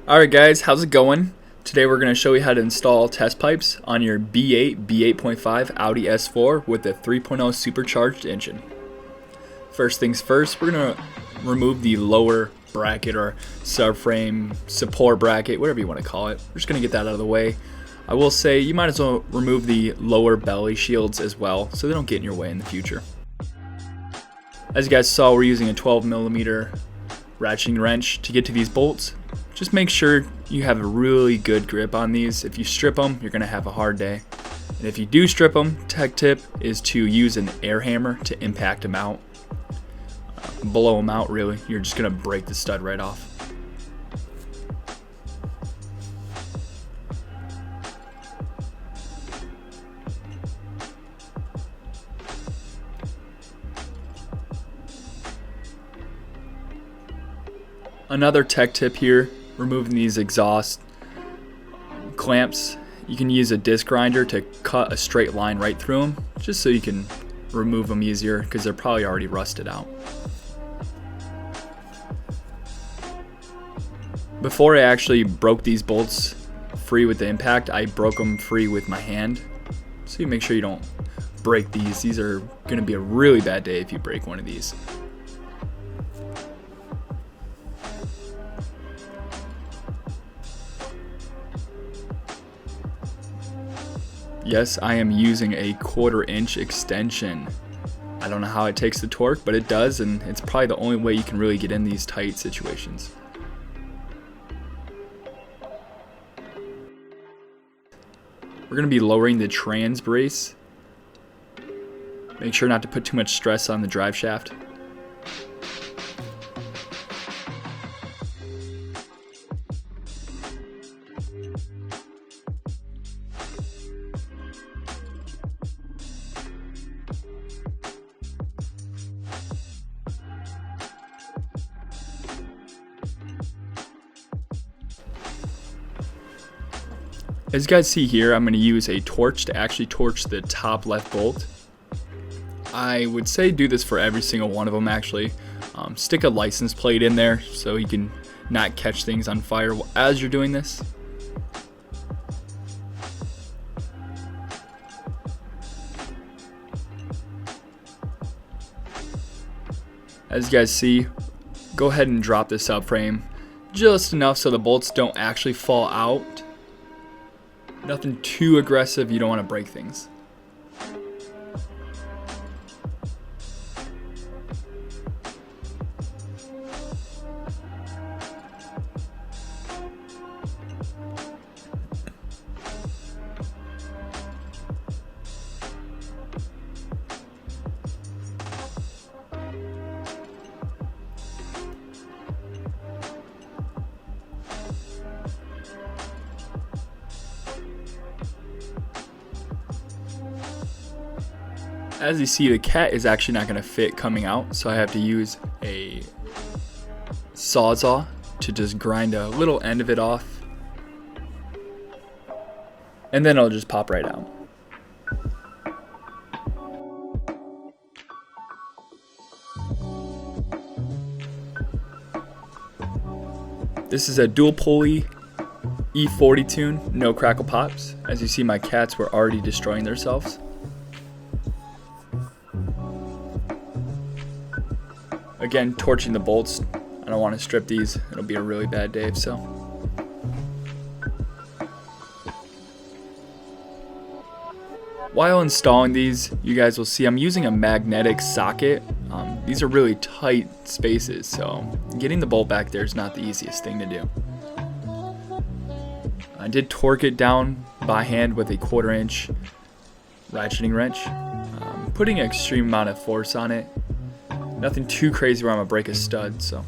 Alright guys, how's it going? Today we're going to show you how to install test pipes on your B8.5 Audi S4 with a 3.0 supercharged engine. First things first, we're going to remove the lower bracket or subframe support bracket, whatever you want to call it. We're just going to get that out of the way. I will say you might as well remove the lower belly shields as well so they don't get in your way in the future. As you guys saw, we're using a 12mm ratcheting wrench to get to these bolts. Just make sure you have a really good grip on these. If you strip them, you're going to have a hard day. And if you do strip them, tech tip is to use an air hammer to impact them out. Blow them out really. You're just going to break the stud right off. Another tech tip here, removing these exhaust clamps. You can use a disc grinder to cut a straight line right through them, just so you can remove them easier because they're probably already rusted out. Before I actually broke these bolts free with the impact, I broke them free with my hand. So you make sure you don't break these. These are going to be a really bad day if you break one of these. Yes, I am using a 1/4 inch extension. I don't know how it takes the torque, but it does, and it's probably the only way you can really get in these tight situations. We're going to be lowering the trans brace. Make sure not to put too much stress on the drive shaft. As you guys see here, I'm going to use a torch to actually torch the top left bolt. I would say do this for every single one of them actually. Stick a license plate in there so you can not catch things on fire as you're doing this. As you guys see, go ahead and drop the subframe just enough so the bolts don't actually fall out. Nothing too aggressive, you don't want to break things. As you see, the cat is actually not going to fit coming out, so I have to use a sawzall to just grind a little end of it off, and then it'll just pop right out. This is a dual pulley E40 tune, no crackle pops. As you see, my cats were already destroying themselves. Again, torching the bolts. I don't want to strip these. It'll be a really bad day if so. While installing these, you guys will see I'm using a magnetic socket. These are really tight spaces, so getting the bolt back there is not the easiest thing to do. I did torque it down by hand with a 1/4 inch ratcheting wrench, putting an extreme amount of force on it. Nothing too crazy where I'm gonna break a stud, so.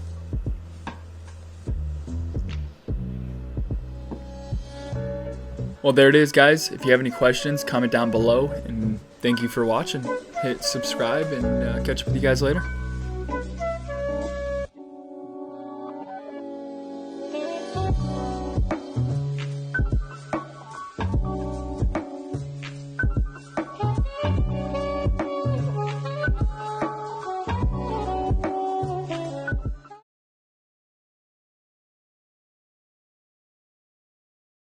Well, there it is, guys. If you have any questions, comment down below, and thank you for watching. Hit subscribe, and catch up with you guys later.